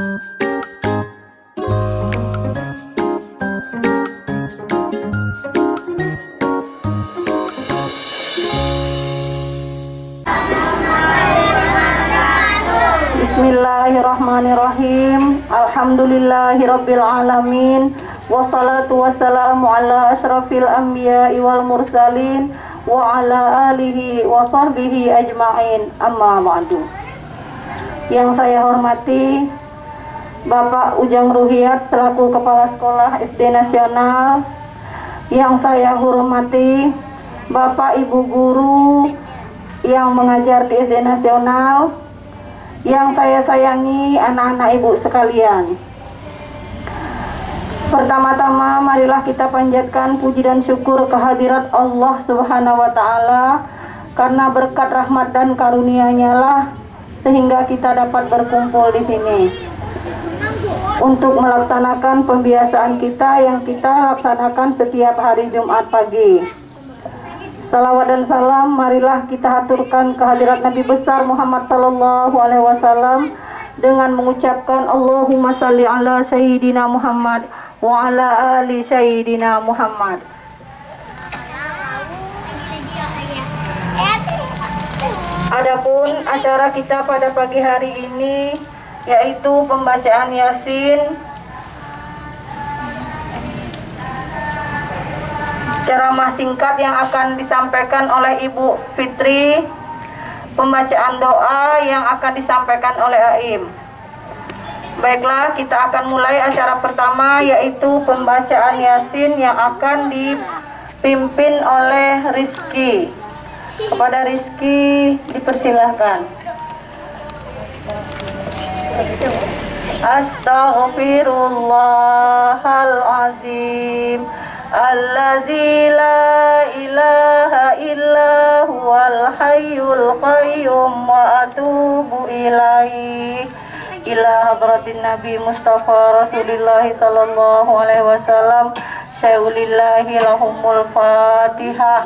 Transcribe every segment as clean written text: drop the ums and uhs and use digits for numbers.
Bismillahirrahmanirrahim. Alhamdulillahirabbil alamin. Wassalatu wassalamu ala asyrafil anbiya'i wal mursalin wa ala alihi wa sahbihi ajma'in. Amma ba'du. Yang saya hormati Bapak Ujang Ruhiyat selaku Kepala Sekolah SD Nasional. Yang saya hormati Bapak Ibu Guru yang mengajar di SD Nasional. Yang saya sayangi anak-anak ibu sekalian. Pertama-tama marilah kita panjatkan puji dan syukur kehadirat Allah Subhanahu wa taala, karena berkat rahmat dan karunia-Nya lah sehingga kita dapat berkumpul di sini untuk melaksanakan pembiasaan kita yang kita laksanakan setiap hari Jumat pagi. Salawat dan salam marilah kita haturkan kehadirat Nabi besar Muhammad sallallahu alaihi wasallam dengan mengucapkan Allahumma salli ala sayyidina Muhammad wa ala ali sayyidina Muhammad. Adapun acara kita pada pagi hari ini yaitu pembacaan Yasin, ceramah singkat yang akan disampaikan oleh Ibu Fitri, pembacaan doa yang akan disampaikan oleh Aim. Baiklah, kita akan mulai acara pertama yaitu pembacaan Yasin yang akan dipimpin oleh Rizky. Kepada Rizky dipersilahkan. Astaghfirullahalazim Allazi la ilaha illa huwal hayyul qayyum wa atubu ilaihi ila hadratin Nabi Mustafa Rasulillah sallallahu alaihi wasallam. Syaulillahi lahumul Fatihah.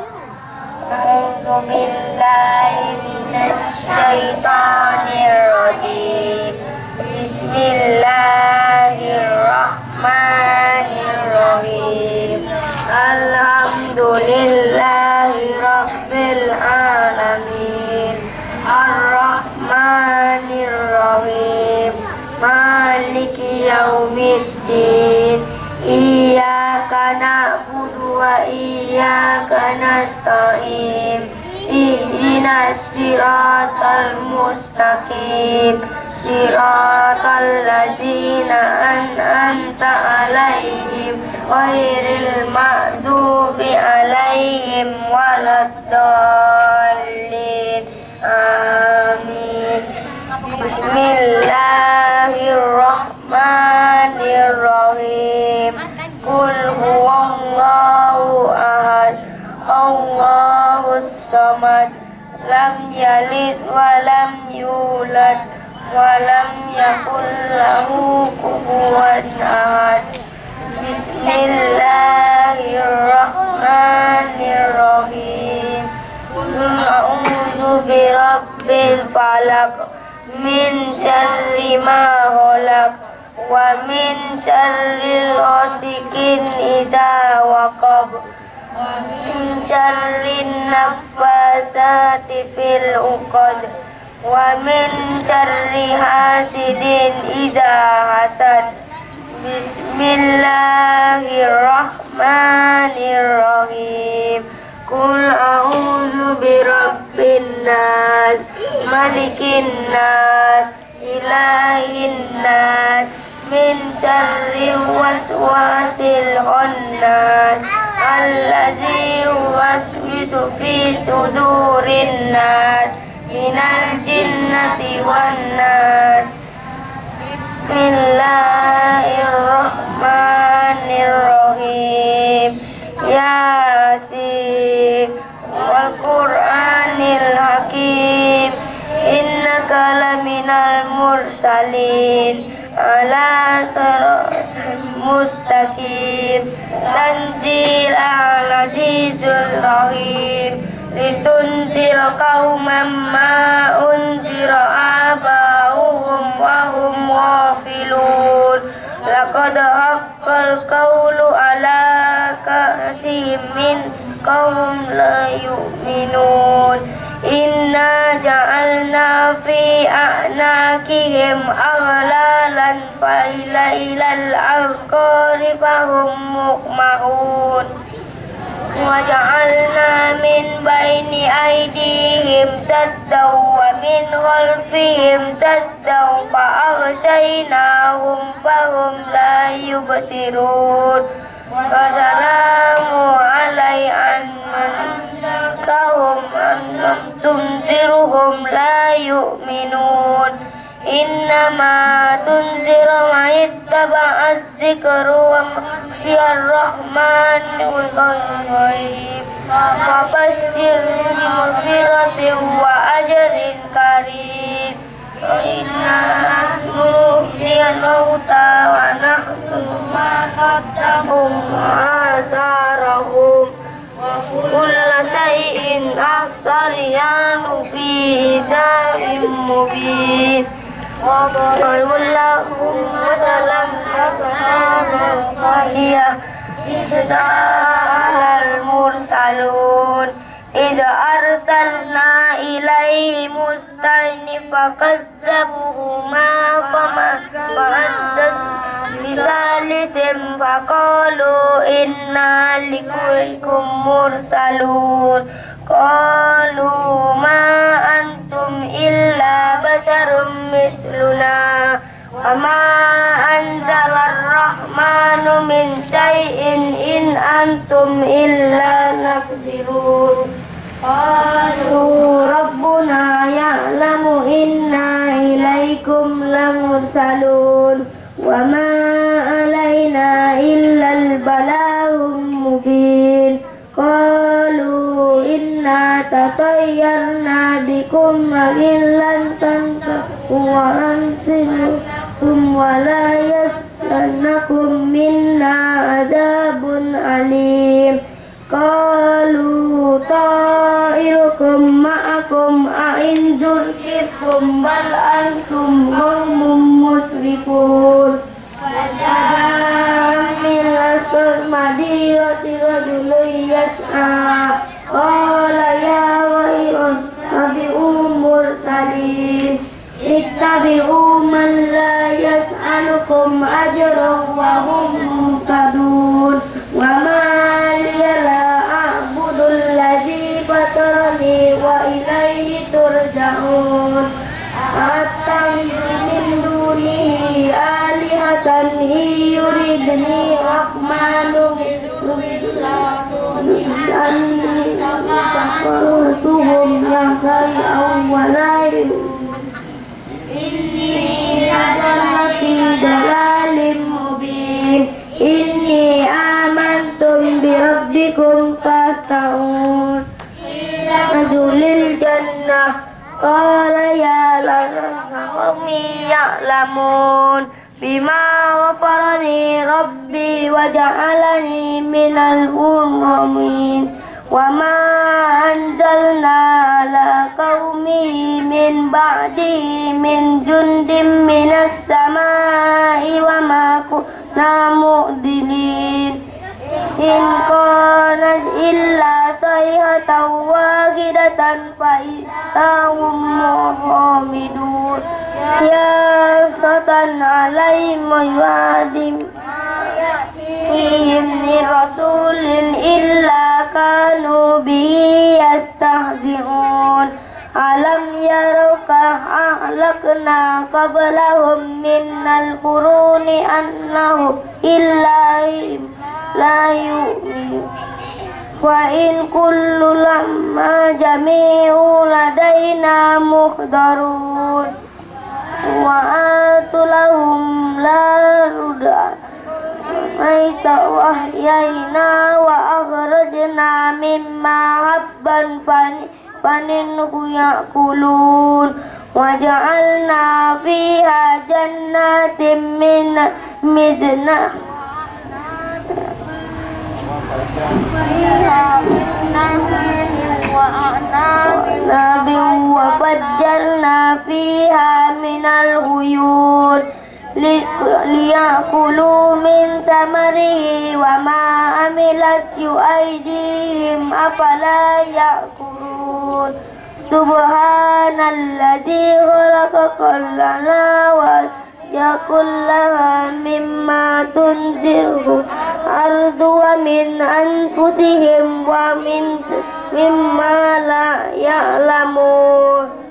A'udzu billahi minasy syaithanir rajim. Bismillahirrahmanirrahim. Alhamdulillahi rabbil alamin. Ar-Rahmanir-Rahim. Maliki yaumiddin. Iyyaka na'budu wa iyyaka nasta'in. Ihdinas siratal mustaqim. Siratal ladzina an'amta 'alaihim ghairil maghdubi 'alaihim waladdallin. Amin. Bismillahirrahmanirrahim. Qul huwallahu ahad, Allahus samad, lam yalid wa lam yulad wa lam yakul lahu kufuwan ahad. Bismillahirrahmanirrahim. Qul a'udzu birabbil falaq min syarri ma khalaq wa min syarril ghasikin idza waqab wa min syarrin naffasati fil 'uqad wa min syarri hasidin idza hasad. Bismillahirrahmanirrahim. Qul a'udzu birabbin nas, malikin nas, ilahin nas, min syarri waswasil khannas, allazi yuwaswisu fi sudurin nas, minal jinnati wan nas. Bismillahirrahmanirrahim. Yasin wal Qur'anil hakim, innaka laminal mursalin ala siratal mustaqim. Tanzilal azizul rahim, litunzir qauman ma unzira aba'uhum wa hum ghafilun. من قوم لا يؤمنون إنا جعلنا في أعناقهم أغلالا إلى الأذقان فهم مقمحون وجعلنا من بين أيديهم سدا ومن خلفهم سدا فأغشيناهم فهم لا يبصرون وسلام علي من كهم أن لم تنذرهم لا يؤمنون إنما تنذر من اتبع الذكر وخشي الرحمن والغيب فبشر بمغفرة وأجر كريم وإنا نحيي الموتى ونكتب ما قدموا وآثارهم وكل شيء أحصيناه في كتاب مبين وضرب لهم مثلا أصحاب القرية إذ جاء المرسلون إذ أرسلنا إليهم اثنين فكذبوهما فعززنا بثالث فقالوا إنا لكم مرسلون قالوا ما أنتم إلا بشر مثلنا وما أنزل الرحمن من شيء إن أنتم إلا تكذبون قالوا ربنا يعلم إنا إليكم لمرسلون وما علينا إلا البلاغ المبين قالوا إنا تطيرنا بكم وإن لن تنتهوا وأنتم ولا يسألنكم منا عذاب أليم قالوا طائركم معكم أئن ذكرتم بل أنتم قوم مسرفون وجاء من أقصى المدينة رجل يسعى قال يا ويل اتبعوا المرسلين اتبعوا من لا يسألكم أجرا وهم مهتدون وما لي لا أعبد الذي فطرني وإليه ترجعون أتخذ من دونه آلهة إن يردني الرحمن أني سخرتهم شيئا ولا إني لضل في ضلال مبين إني آمنت بربكم فاسمعون رجل الجنة قال يا لنا قومي يعلمون بما غفرني ربي وجعلني من المكرمين وما أنزلنا على قومه من بعده من جند من السماء وما كنا مؤذنين إن كانت إلا صيحة واحدة فإذا هم خامدون يا سطا عليهم وعدهم من رسول إلا كانوا به يستهزئون ألم يروا أهلكنا قبلهم من القرون أنهم إلا لا يؤمنون وإن كل لما جميع لدينا محضرون وآتوا لهم لا ردع ميت وأحيينا وأخرجنا مما حبا فمنه يأكلون وجعلنا فيها جنات من مدنة وأعناب وفجرنا فيها من العيون ليأكلوا من ثمره وما عملت أيديهم أفلا يأكلون سبحان الذي خلق لنا وكلها مما تنزله الأرض ومن أنفسهم ومن مما لا يعلمون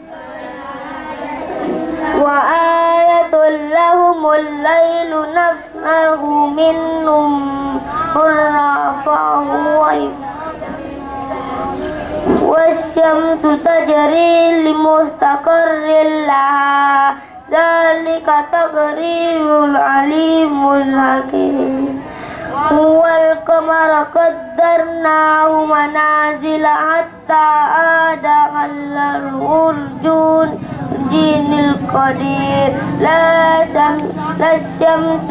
وآية لهم الليل نسخه منهم فهو والشمس تجري لمستقر لها ذلك تقدير العليم الحكيم والقمر قدرناه منازل حتى عاد على الأرجون القدير لا الشمس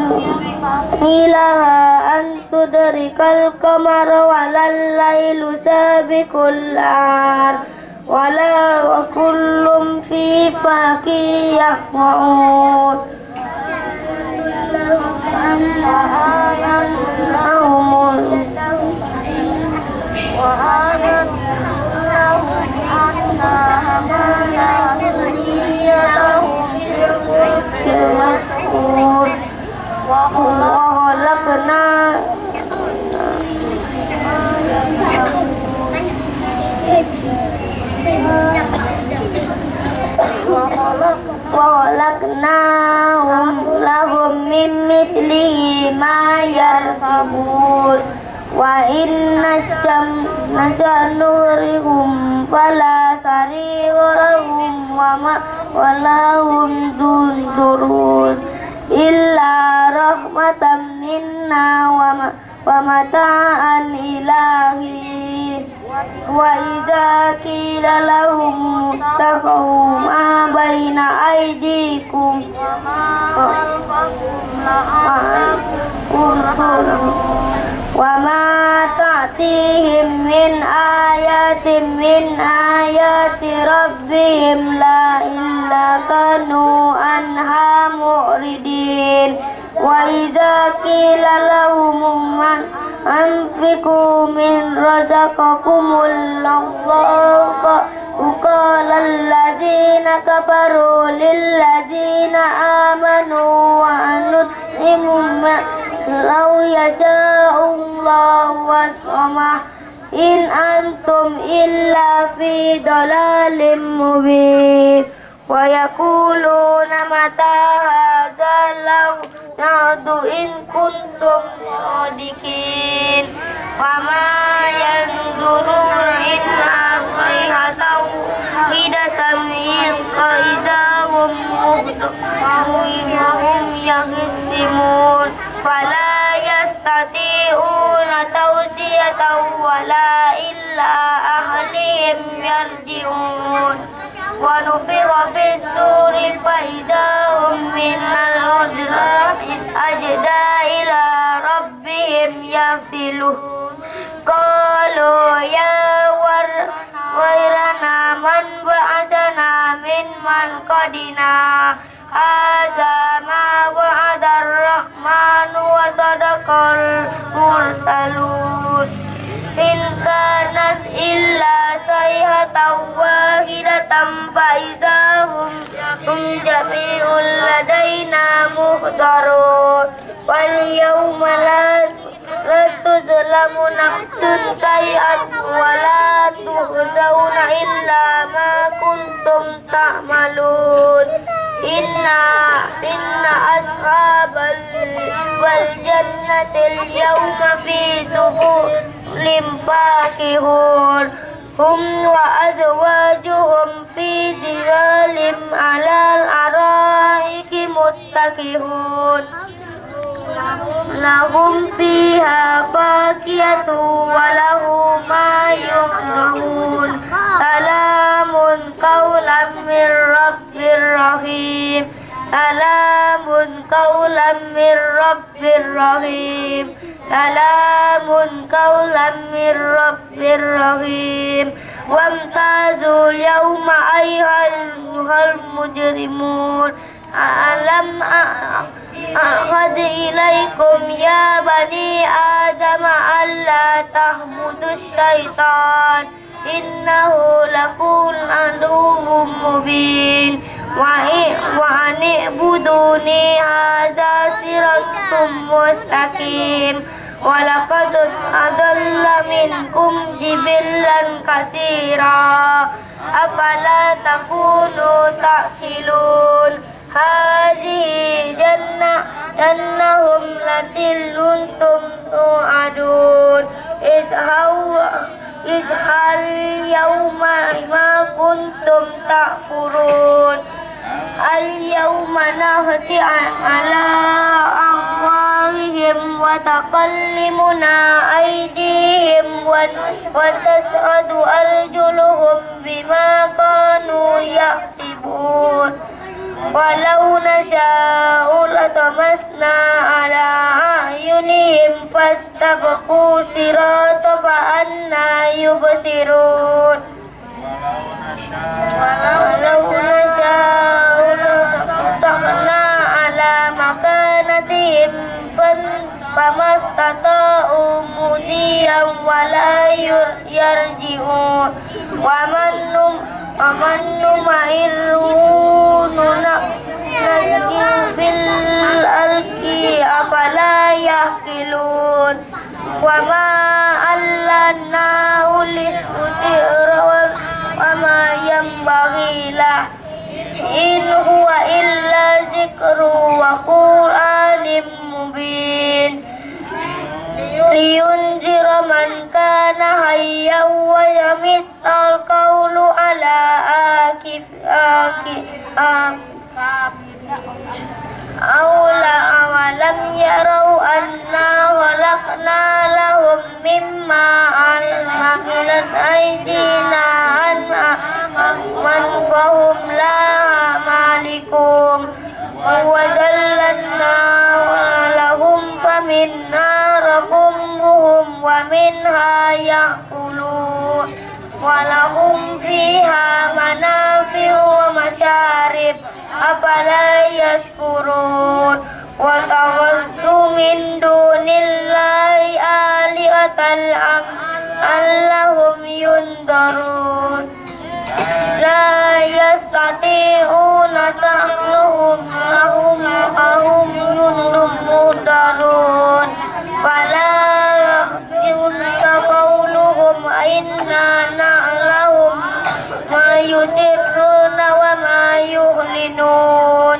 لها أن تدرك القمر ولا الليل سابق النهار ولا وكل في فلك يسبحون وآية لهم أنا حملنا ذريتهم في الفلك المشحون وخلقناهم لهم من مثله ما يركبون وإن نشأ نغرقهم فلا صريخ لهم ولا هم ينظرون إلا رحمة منا ومتاعا إلى حين وإذا قيل لهم اتقوا ما بين أيديكم وما تأتيهم من آيات من آيات ربهم لا إلا كانوا عنها معرضين وإذا قيل لهم أنفقوا من رزقكم الله قال الذين كفروا للذين آمنوا وأنطعم لو يشاء الله وسمح إن أنتم إلا في ضلال مبين ويقولون متى هذا الوعد إن كنتم صادقين وما ينظرون إلا صيحة واحدة إذا هم يخصمون فلا يستطيعون توصية ولا إلا أهلهم يرجعون ونفخ في الصور فإذا هم من الأجداث إلى ربهم يصلون قالوا يا ويلنا من بعثنا من مرقدنا هذا ما وعد الرحمن وصدق المرسلون إن كانت إلا صيحة واحدة فإذا هم جميع لدينا محضرون واليوم لا تظلم نفس شيئا ولا تجزون إلا ما كنتم تعملون إن أصحاب الجنة اليوم في سرور فاكهون هم وأزواجهم في ظلال على الأرائك متكئون لهم فيها فاكهة وله ما يكرهون سلام قولا من رب رحيم سلام قولا من رب رحيم سلام قولا من رب رحيم وامتازوا اليوم أيها المجرمون ألم ألا تعبدوا الشيطان إنه لكم عدو مبين وأن اعبدوني هذا صراط مستقيم ولقد أضل منكم جبلا كثيرا أفلا تكونوا تعقلون هذه جنهم التي كنتم توعدون اذهل يوم ما كنتم تكفرون اليوم نختم على أفواههم وتكلمنا أيديهم وتشهد أرجلهم بما كانوا يكسبون ولو نشاء لطمسنا على أعينهم فاستبقوا الصراط فأنى يبصرون ولو نشاء لطمسنا على مكانتهم فما استطاعوا مضيا ولا يرجعون ومن نمهره ننجي بالأرض أفلا يعقلون وما علمناه الشعر وما ينبغي له إن هو إلا ذكر وقرآن مبين لينذر من كان حيا ويميت القول على أولم يروا أنا خلقنا لهم مما عملت أيدينا أنعاما فهم لها مالكون وذللنا لهم فمنها ركوبهم ومنها يأكلون ولهم فيها منافع ومشارب أفلا يشكرون واتخذوا من دون الله آلهة لعلهم ينذرون لا يستطيعون تحلهم هم ينذرون فلا يحزنك قولهم إنا نعلم ما يسرون وما يعلنون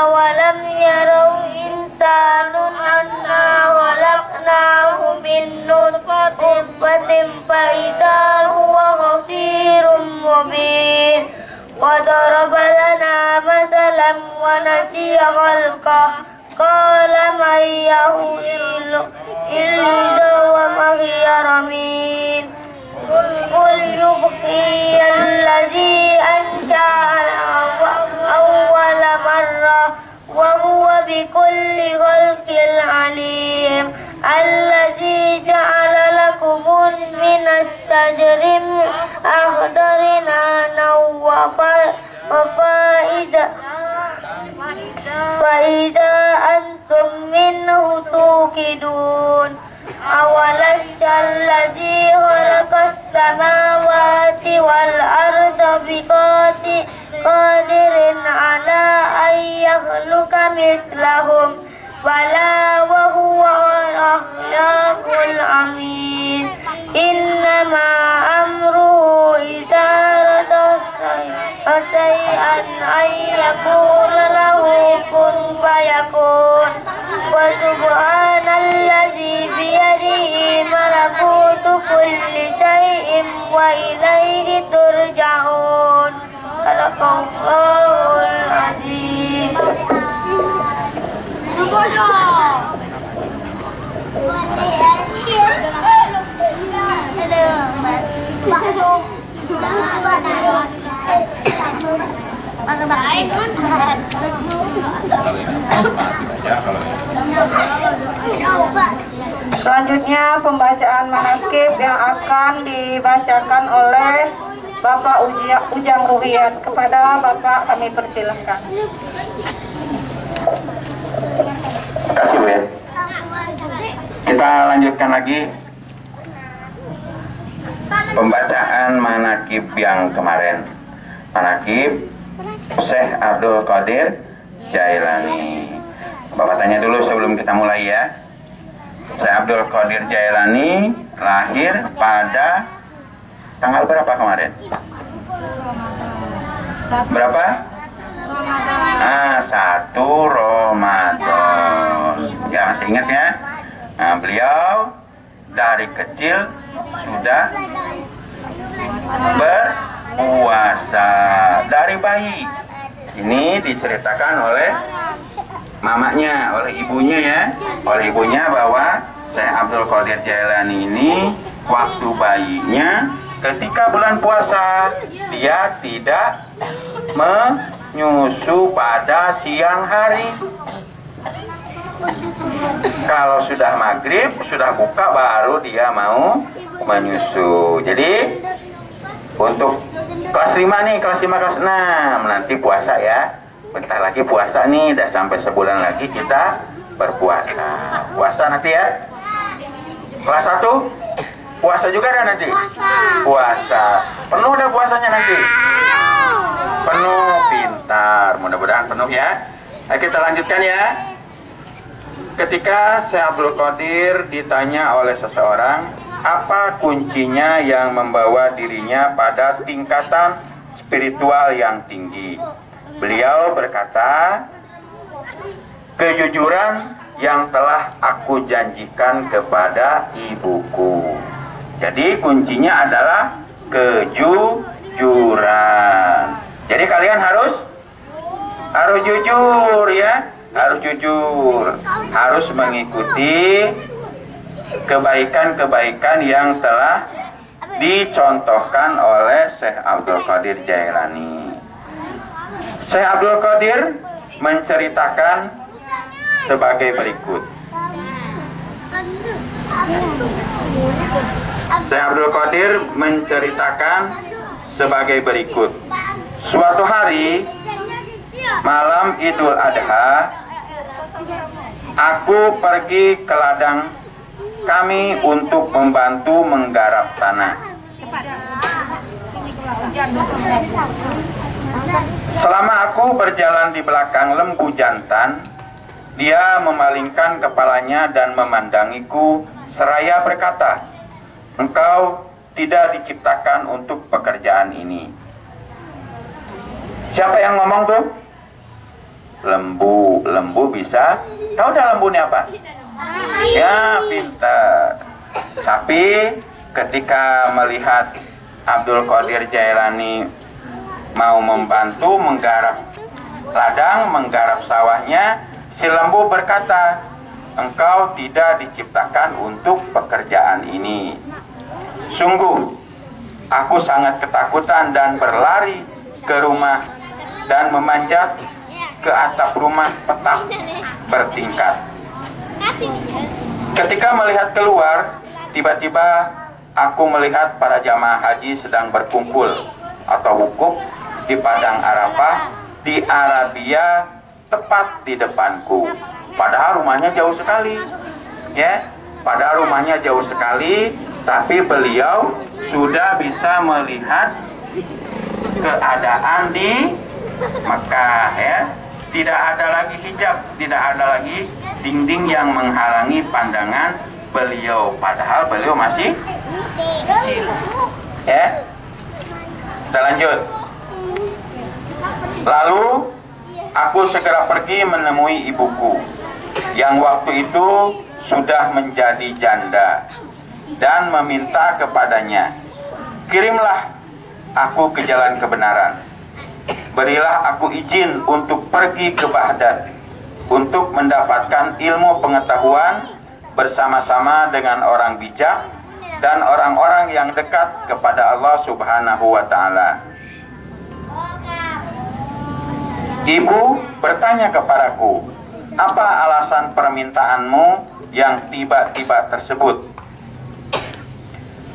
أولم يروا إنسان أنا خلقناه من نطفة فإذا هو خصير مبين وضرب لنا مثلا ونسي خلقه قال من يحيي العظام وهي رميم قل يحيي الذي أنشأها أول مرة وهو بكل خلق عليم الذي جعل لكم من الشجر الأخضر نارا فإذا أنتم منه توقدون أوليس الذي خلق السماوات والأرض بقادر على أن يخلق مثلهم بلى وهو الخلاق العليم إنما أمره إذا أراد شيئا أن يقول له كن فيكون وسبحان الذي بيده ملكوت كل شيء وإليه ترجعون صدق الله العظيم. Selanjutnya pembacaan manaqib yang akan dibacakan oleh Bapak Ujang Ruhiyat. Kepada Bapak kami persilahkan. Terima kasih Bu ya. Kita lanjutkan lagi pembacaan manakib yang kemarin. Manakib Syekh Abdul Qadir Jailani. Bapak tanya dulu sebelum kita mulai ya. Syekh Abdul Qadir Jailani lahir pada tanggal berapa kemarin? Berapa? 1 Ramadan. Ya, masih ingat ya? Nah, beliau dari kecil sudah berpuasa dari bayi. Ini diceritakan oleh mamanya, oleh ibunya ya, oleh ibunya bahwa Syekh Abdul Qadir Jailani ini waktu bayinya ketika bulan puasa dia tidak menyusu pada siang hari. Kalau sudah maghrib, sudah buka baru dia mau menyusu. Jadi untuk kelas 5 nih, kelas 5, kelas 6 nanti puasa ya. Bentar lagi puasa nih, udah sampai sebulan lagi kita berpuasa. Puasa nanti ya. Kelas 1 puasa juga ada nanti. Puasa. Penuh udah puasanya nanti. Penuh, pintar. Mudah-mudahan penuh ya. Nah, kita lanjutkan ya. Ketika Syekh Abdul Qadir ditanya oleh seseorang, apa kuncinya yang membawa dirinya pada tingkatan spiritual yang tinggi? Beliau berkata, kejujuran yang telah aku janjikan kepada ibuku. Jadi kuncinya adalah kejujuran. Jadi kalian harus jujur ya. Harus jujur, harus mengikuti kebaikan-kebaikan yang telah dicontohkan oleh Syekh Abdul Qadir Jailani. Syekh Abdul Qadir menceritakan sebagai berikut. Syekh Abdul Qadir menceritakan sebagai berikut. Suatu hari malam Idul Adha, aku pergi ke ladang kami untuk membantu menggarap tanah. Selama aku berjalan di belakang lembu jantan, dia memalingkan kepalanya dan memandangiku seraya berkata, "Engkau tidak diciptakan untuk pekerjaan ini." Siapa yang ngomong tuh? Lembu bisa. Tahu dah lembu ini apa? Ya, pintar. Sapi ketika melihat Abdul Qadir Jailani mau membantu menggarap ladang, menggarap sawahnya, si lembu berkata, "Engkau tidak diciptakan untuk pekerjaan ini." Sungguh, aku sangat ketakutan dan berlari ke rumah dan memanjat ke atap rumah petak bertingkat. Ketika melihat keluar, tiba-tiba aku melihat para jamaah haji sedang berkumpul atau wukuf di padang Arafah di Arabia, tepat di depanku. Padahal rumahnya jauh sekali, ya. Padahal rumahnya jauh sekali, tapi beliau sudah bisa melihat keadaan di Mekah, ya. Tidak ada lagi hijab, tidak ada lagi dinding yang menghalangi pandangan beliau. Padahal beliau masih kecil. Ya, kita lanjut. Lalu aku segera pergi menemui ibuku yang waktu itu sudah menjadi janda dan meminta kepadanya, "Kirimlah aku ke jalan kebenaran. Berilah aku izin untuk pergi ke Baghdad untuk mendapatkan ilmu pengetahuan bersama-sama dengan orang bijak dan orang-orang yang dekat kepada Allah Subhanahu wa Ta'ala." Ibu bertanya kepadaku, "Apa alasan permintaanmu yang tiba-tiba tersebut?"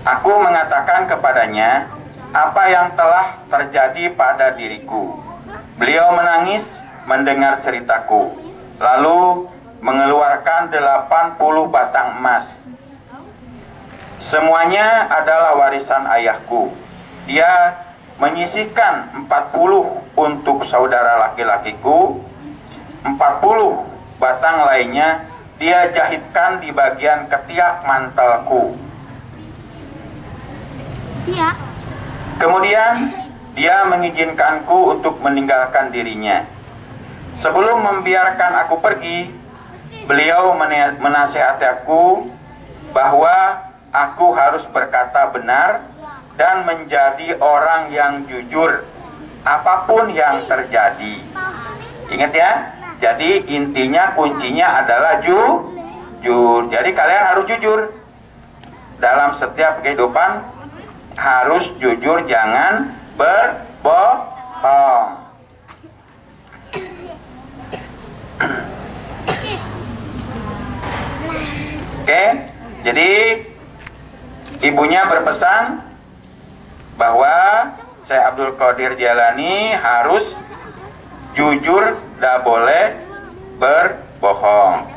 Aku mengatakan kepadanya apa yang telah terjadi pada diriku. Beliau menangis mendengar ceritaku. Lalu mengeluarkan 80 batang emas. Semuanya adalah warisan ayahku. Dia menyisihkan 40 untuk saudara laki-lakiku, 40 batang lainnya dia jahitkan di bagian ketiak mantelku. Kemudian dia mengizinkanku untuk meninggalkan dirinya. Sebelum membiarkan aku pergi, beliau menasihati aku bahwa aku harus berkata benar dan menjadi orang yang jujur apapun yang terjadi. Ingat ya, jadi intinya kuncinya adalah jujur. Jadi kalian harus jujur dalam setiap kehidupan, harus jujur, jangan berbohong. Oke, jadi ibunya berpesan bahwa Syekh Abdul Qadir Jailani harus jujur, tidak boleh berbohong.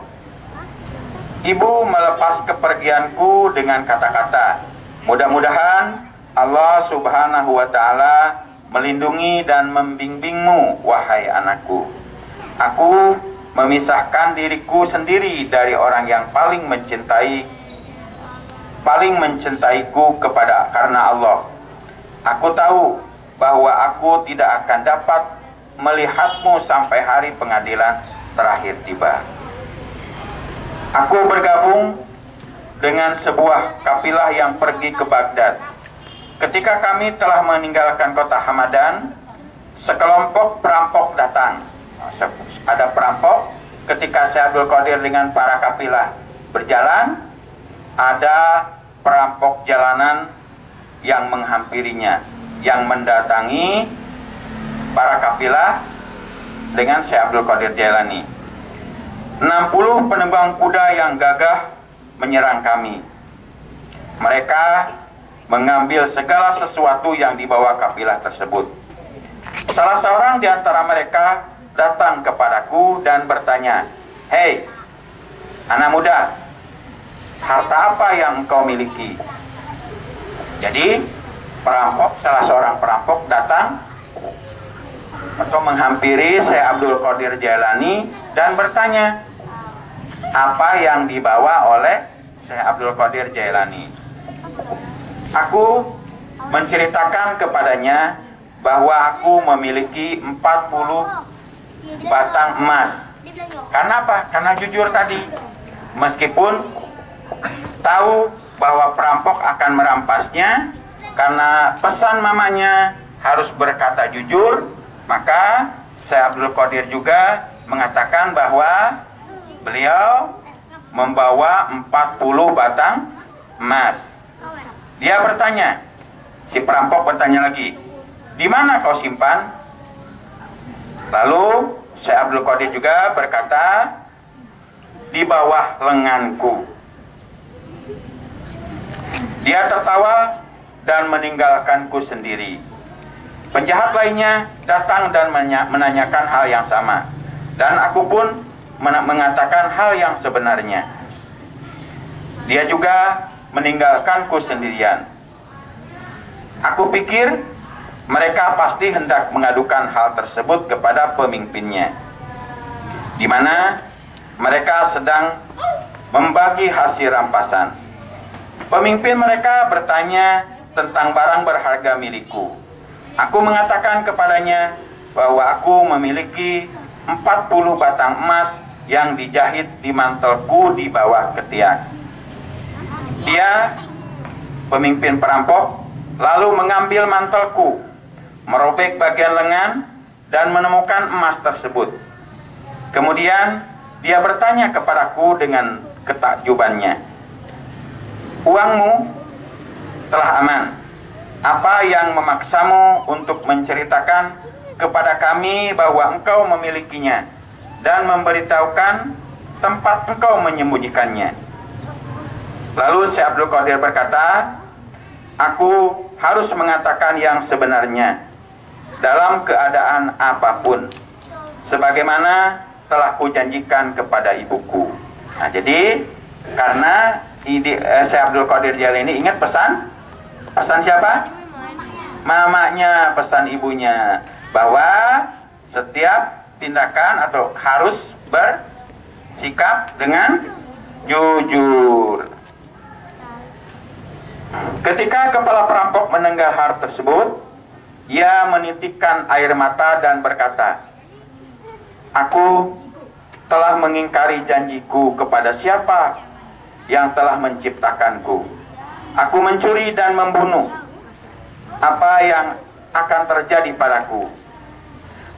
Ibu melepas kepergianku dengan kata-kata, mudah-mudahan Allah Subhanahu wa Ta'ala melindungi dan membimbingmu, wahai anakku. Aku memisahkan diriku sendiri dari orang yang paling mencintaiku karena Allah. Aku tahu bahwa aku tidak akan dapat melihatmu sampai hari pengadilan terakhir tiba. Aku bergabung dengan sebuah kafilah yang pergi ke Baghdad. Ketika kami telah meninggalkan kota Hamadan, sekelompok perampok datang. Ada perampok, ketika Syekh Abdul Qadir dengan para kafilah berjalan, ada perampok jalanan yang menghampirinya, yang mendatangi para kafilah dengan Syekh Abdul Qadir Jailani. 60 penunggang kuda yang gagah menyerang kami. Mereka mengambil segala sesuatu yang dibawa kafilah tersebut. Salah seorang di antara mereka datang kepadaku dan bertanya, "Hei, anak muda, harta apa yang engkau miliki?" Jadi salah seorang perampok datang atau menghampiri Syekh Abdul Qadir Jailani dan bertanya apa yang dibawa oleh Syekh Abdul Qadir Jailani. Aku menceritakan kepadanya bahwa aku memiliki 40 batang emas. Karena apa? Karena jujur tadi. Meskipun tahu bahwa perampok akan merampasnya, karena pesan mamanya harus berkata jujur, maka Syekh Abdul Qadir juga mengatakan bahwa beliau membawa 40 batang emas. Dia bertanya, si perampok bertanya lagi, "Di mana kau simpan?" Lalu Syekh Abdul Qadir juga berkata, "Di bawah lenganku." Dia tertawa dan meninggalkanku sendiri. Penjahat lainnya datang dan menanyakan hal yang sama, dan aku pun mengatakan hal yang sebenarnya. Dia juga meninggalkanku sendirian. Aku pikir mereka pasti hendak mengadukan hal tersebut kepada pemimpinnya, di mana mereka sedang membagi hasil rampasan. Pemimpin mereka bertanya tentang barang berharga milikku. Aku mengatakan kepadanya bahwa aku memiliki 40 batang emas yang dijahit di mantelku di bawah ketiak. Dia, pemimpin perampok, lalu mengambil mantelku, merobek bagian lengan, dan menemukan emas tersebut. Kemudian dia bertanya kepadaku dengan ketakjubannya, "Uangmu telah aman. Apa yang memaksamu untuk menceritakan kepada kami bahwa engkau memilikinya dan memberitahukan tempat engkau menyembunyikannya?" Lalu Syekh Abdul Qadir berkata, "Aku harus mengatakan yang sebenarnya dalam keadaan apapun, sebagaimana telah kujanjikan kepada ibuku. Nah, jadi karena Syekh Abdul Qadir Jailani ingat pesan siapa? Mamanya, pesan ibunya, bahwa setiap tindakan atau harus bersikap dengan jujur. Ketika kepala perampok mendengar hal tersebut, ia menitikkan air mata dan berkata, "Aku telah mengingkari janjiku kepada siapa yang telah menciptakanku. Aku mencuri dan membunuh. Apa yang akan terjadi padaku?"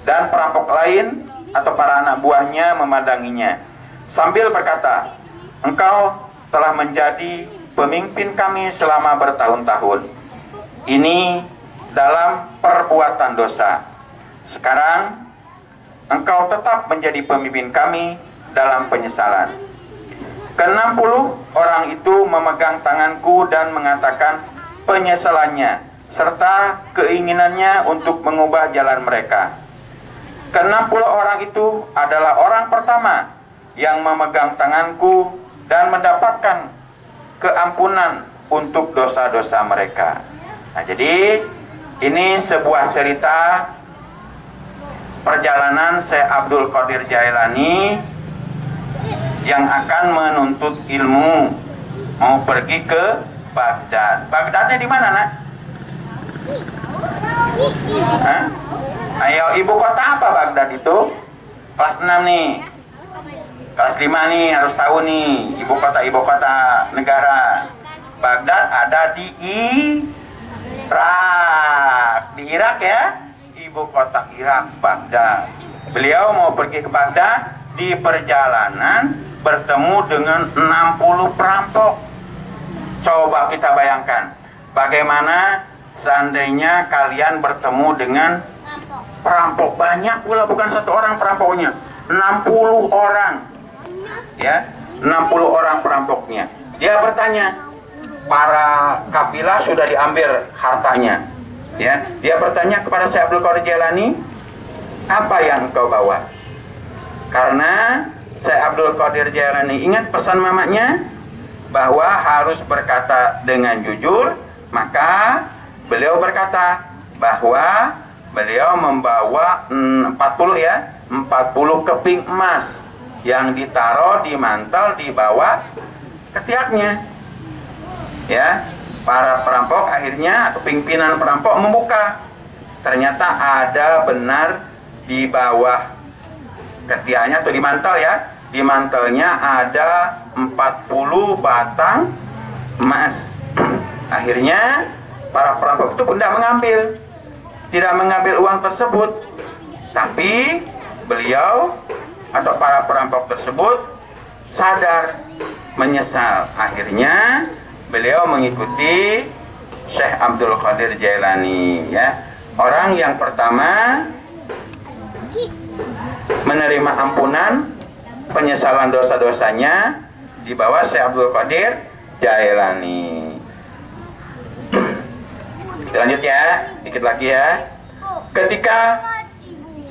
Dan perampok lain atau para anak buahnya memandanginya sambil berkata, "Engkau telah menjadi pemimpin kami selama bertahun-tahun. Ini dalam perbuatan dosa. Sekarang engkau tetap menjadi pemimpin kami dalam penyesalan." Ke-60 orang itu memegang tanganku dan mengatakan penyesalannya serta keinginannya untuk mengubah jalan mereka. Ke-60 orang itu adalah orang pertama yang memegang tanganku dan mendapatkan keampunan untuk dosa-dosa mereka. Nah, jadi ini sebuah cerita perjalanan Syekh Abdul Qadir Jailani yang akan menuntut ilmu, mau pergi ke Baghdad. Baghdadnya di mana, Nak? Hah? Ayo, ibu kota apa Baghdad itu? Kelas 6 nih. Kelas 5 nih, harus tahu nih. Ibu kota negara. Baghdad ada di Irak. Di Irak ya. Ibu kota Irak, Baghdad. Beliau mau pergi ke Baghdad, di perjalanan bertemu dengan 60 perampok. Coba kita bayangkan, bagaimana seandainya kalian bertemu dengan perampok banyak pula, bukan satu orang perampoknya, 60 orang. Ya, 60 orang perampoknya. Dia bertanya, para kafilah sudah diambil hartanya. Ya, dia bertanya kepada Syekh Abdul Qadir Jailani, "Apa yang engkau bawa?" Karena Syekh Abdul Qadir Jailani ingat pesan mamanya bahwa harus berkata dengan jujur, maka beliau berkata bahwa beliau membawa 40 keping emas yang ditaruh di mantel di bawah ketiaknya. Ya, para perampok akhirnya atau pimpinan perampok membuka. Ternyata ada benar di bawah ketiaknya atau di mantel ya. Di mantelnya ada 40 batang emas. Akhirnya para perampok itu tidak mengambil uang tersebut, tapi beliau atau para perampok tersebut sadar, menyesal. Akhirnya beliau mengikuti Syekh Abdul Qadir Jailani, ya, orang yang pertama menerima ampunan penyesalan dosa-dosanya di bawah Syekh Abdul Qadir Jailani. Lanjut ya, dikit lagi ya. Ketika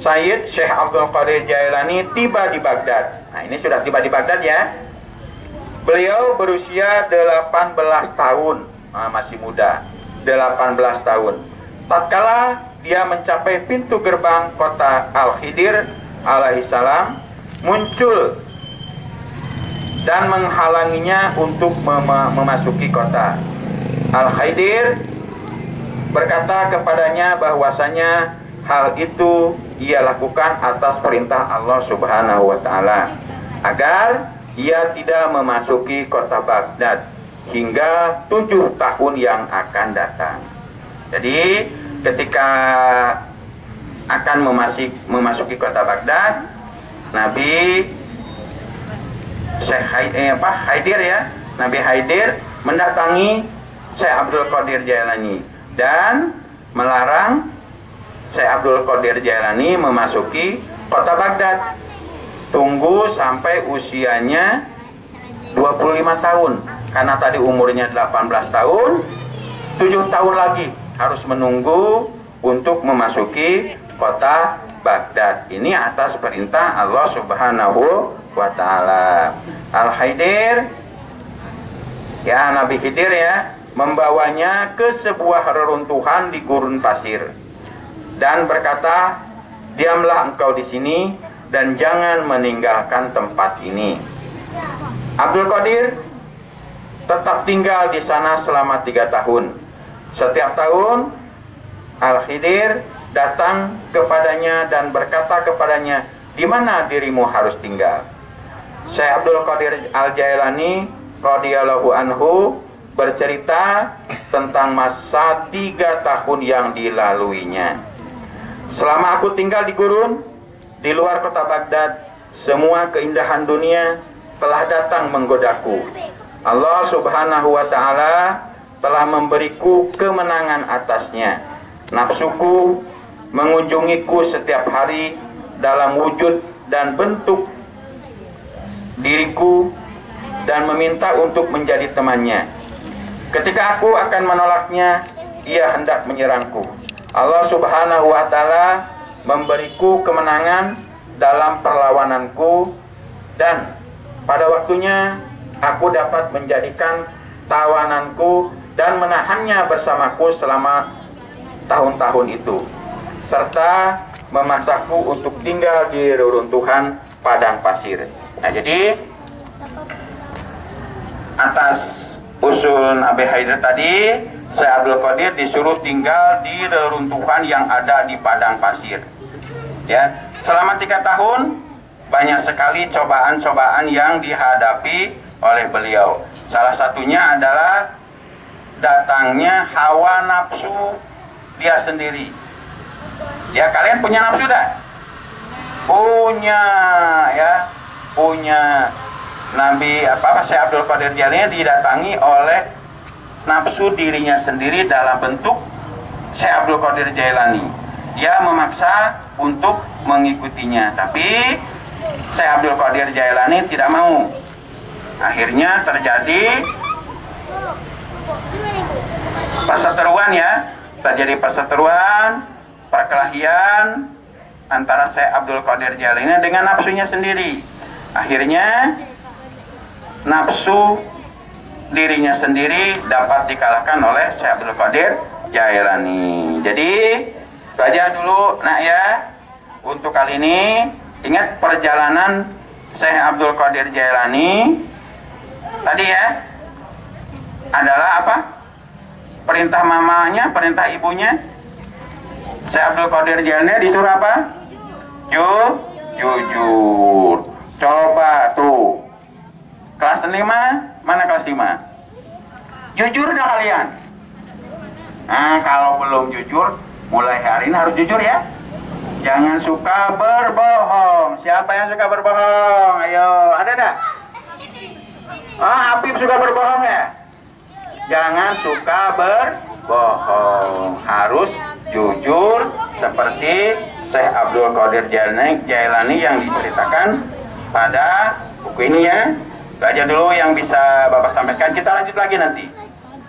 Syekh Abdul Qadir Jailani tiba di Baghdad. Nah, ini sudah tiba di Baghdad ya. Beliau berusia 18 tahun, masih muda, 18 tahun. Tatkala dia mencapai pintu gerbang kota Al-Khidir alaihissalam, muncul dan menghalanginya untuk memasuki kota. Al-Khidir berkata kepadanya bahwasanya hal itu ia lakukan atas perintah Allah Subhanahu wa Ta'ala, agar ia tidak memasuki kota Baghdad hingga 7 tahun yang akan datang. Jadi ketika akan memasuki kota Baghdad, Nabi Haidir ya, Nabi Haidir mendatangi Syekh Abdul Qadir Jailani dan melarang Syekh Abdul Qadir Jailani memasuki kota Baghdad. Tunggu sampai usianya 25 tahun. Karena tadi umurnya 18 tahun, 7 tahun lagi harus menunggu untuk memasuki kota Baghdad. Ini atas perintah Allah Subhanahu wa Ta'ala. Al-Khidir, ya, Nabi Khidir ya, membawanya ke sebuah reruntuhan di gurun pasir dan berkata, diamlah engkau di sini dan jangan meninggalkan tempat ini. Abdul Qadir tetap tinggal di sana selama 3 tahun. Setiap tahun Al-Khidir datang kepadanya dan berkata kepadanya, di mana dirimu harus tinggal? Syekh Abdul Qadir Al-Jailani radhiyallahu anhu bercerita tentang masa 3 tahun yang dilaluinya. Selama aku tinggal di gurun di luar kota Baghdad, semua keindahan dunia telah datang menggodaku. Allah Subhanahu wa Ta'ala telah memberiku kemenangan atasnya. Nafsuku mengunjungiku setiap hari dalam wujud dan bentuk diriku dan meminta untuk menjadi temannya. Ketika aku akan menolaknya, ia hendak menyerangku. Allah Subhanahu wa Ta'ala memberiku kemenangan dalam perlawananku, dan pada waktunya aku dapat menjadikan tawananku dan menahannya bersamaku selama tahun-tahun itu, serta memasakku untuk tinggal di reruntuhan padang pasir. Nah, jadi atas usul Nabi Khidir tadi, Syekh Abdul Qadir disuruh tinggal di reruntuhan yang ada di padang pasir. Ya, selama 3 tahun banyak sekali cobaan-cobaan yang dihadapi oleh beliau. Salah satunya adalah datangnya hawa nafsu dia sendiri. Ya, kalian punya nafsu dah? Punya, ya, punya. Nabi Syekh Abdul Qadir Jailani didatangi oleh nafsu dirinya sendiri dalam bentuk Syekh Abdul Qadir Jailani. Dia memaksa untuk mengikutinya, tapi Syekh Abdul Qadir Jailani tidak mau. Akhirnya terjadi perseteruan, ya. Terjadi perseteruan, perkelahian antara Syekh Abdul Qadir Jailani dengan nafsunya sendiri. Akhirnya nafsu dirinya sendiri dapat dikalahkan oleh Syekh Abdul Qadir Jailani. Jadi saja dulu, nak, ya, untuk kali ini ingat perjalanan Syekh Abdul Qadir Jailani tadi, ya, adalah apa? Perintah mamanya, perintah ibunya. Syekh Abdul Qadir Jailani disuruh apa? Jujur. Coba tuh, kelas 5, mana kelas 5? Jujur dah kalian. Nah, kalau belum jujur, mulai hari ini harus jujur, ya. Jangan suka berbohong. Siapa yang suka berbohong? Ayo, ada dah? Habib suka berbohong, ya? Jangan suka berbohong. Harus jujur seperti Syekh Abdul Qadir Jailani yang diceritakan pada buku ini, ya. Itu aja dulu yang bisa Bapak sampaikan. Kita lanjut lagi nanti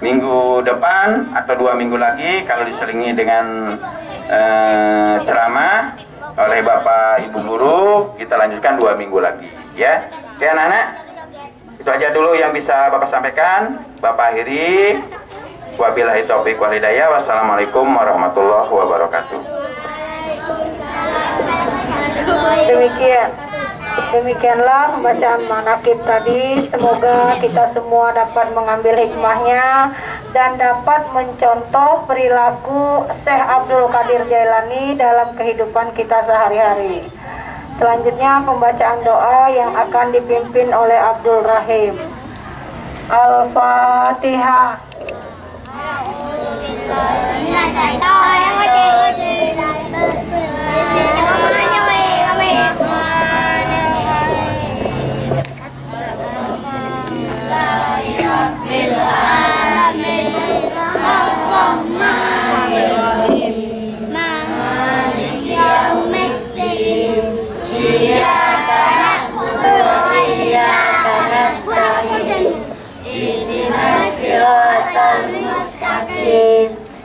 minggu depan atau 2 minggu lagi, kalau diselingi dengan ceramah oleh Bapak Ibu Guru, kita lanjutkan 2 minggu lagi, ya. Oke, anak-anak, itu aja dulu yang bisa Bapak sampaikan. Bapak akhiri, wabillahi taufiq wal hidayah. Wassalamualaikum warahmatullahi wabarakatuh. Demikianlah pembacaan manaqib tadi. Semoga kita semua dapat mengambil hikmahnya dan dapat mencontoh perilaku Syekh Abdul Qadir Jailani dalam kehidupan kita sehari-hari. Selanjutnya pembacaan doa yang akan dipimpin oleh Abdul Rahim. Al-Fatihah.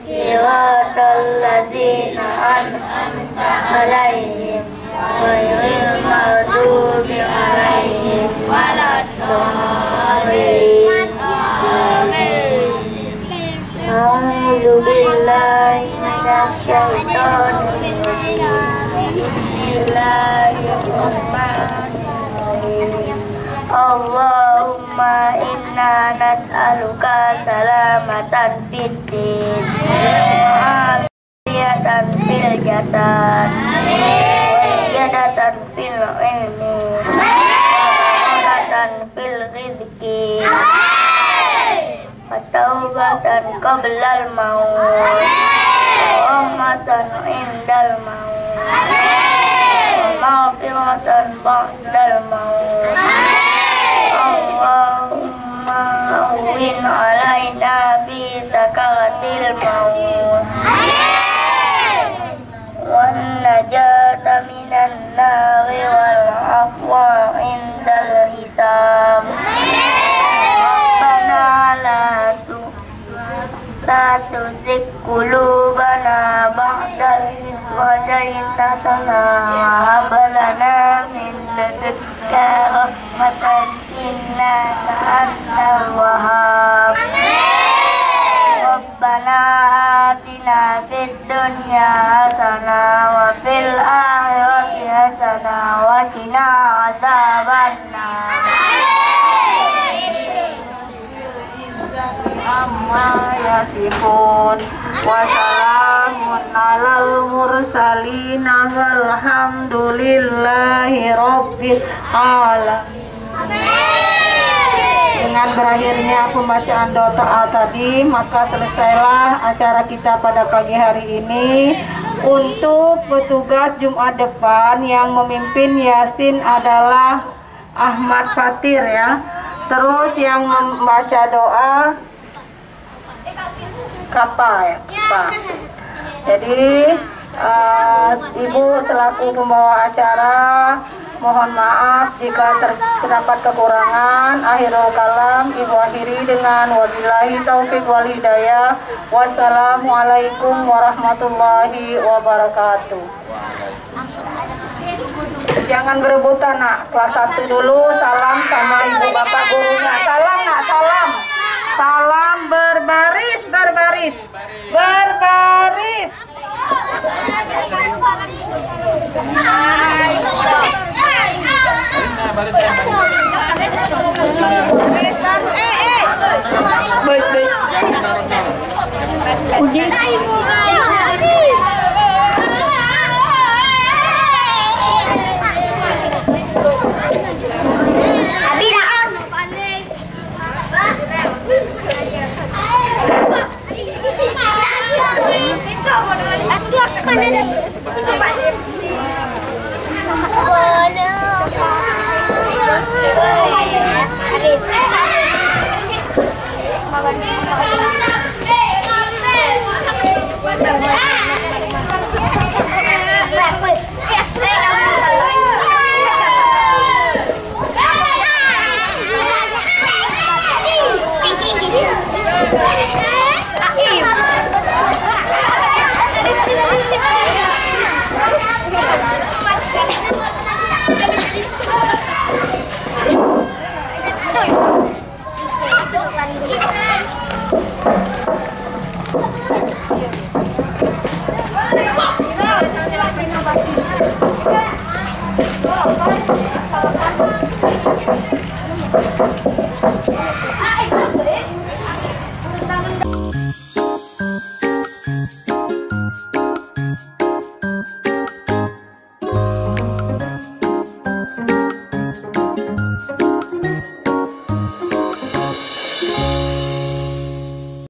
صراط الذين أنعمت عليهم minasyaitonirrajim. Bismillahirrahmanirrahim. Allahumma inna nas'aluka salamatan fid din wa afiyatan fil jasad wa ziyadatan fil ilmi wa barakatan fil rizqi wa taubatan qablal maut wa rahmatan indal maut wa maghfiratan ba'dal maut. Allahumma awwin alaina bi sakaratil maut wan najata minan nari wal afwa indal hisab. Rabbana la tuzigh qulubana ba'da idh hadaytana wa hab lana min ladunka rahmatan innaka antal wahhab. Rabbana atina fid dunya hasanah wa fil akhirati hasanah wa qina adzabannar. Amma yasifun wa salamun alal mursalin walhamdulillahi rabbil alamin. Dengan berakhirnya pembacaan doa tadi, maka selesailah acara kita pada pagi hari ini. Untuk petugas Jumat depan yang memimpin Yasin adalah Ahmad Fatir ya. Terus yang membaca doa Kapa ya, Pak. Jadi Ibu selaku pembawa acara mohon maaf jika terdapat kekurangan. Akhirul kalam Ibu akhiri dengan wabillahi taufik wal hidayah. Wassalamualaikum warahmatullahi wabarakatuh. Jangan berebutan nak, kelas 1 dulu salam sama ibu bapak gurunya. Salam nak, salam. Salam berbaris, berbaris, berbaris. Baik, baik. Uji. Ay,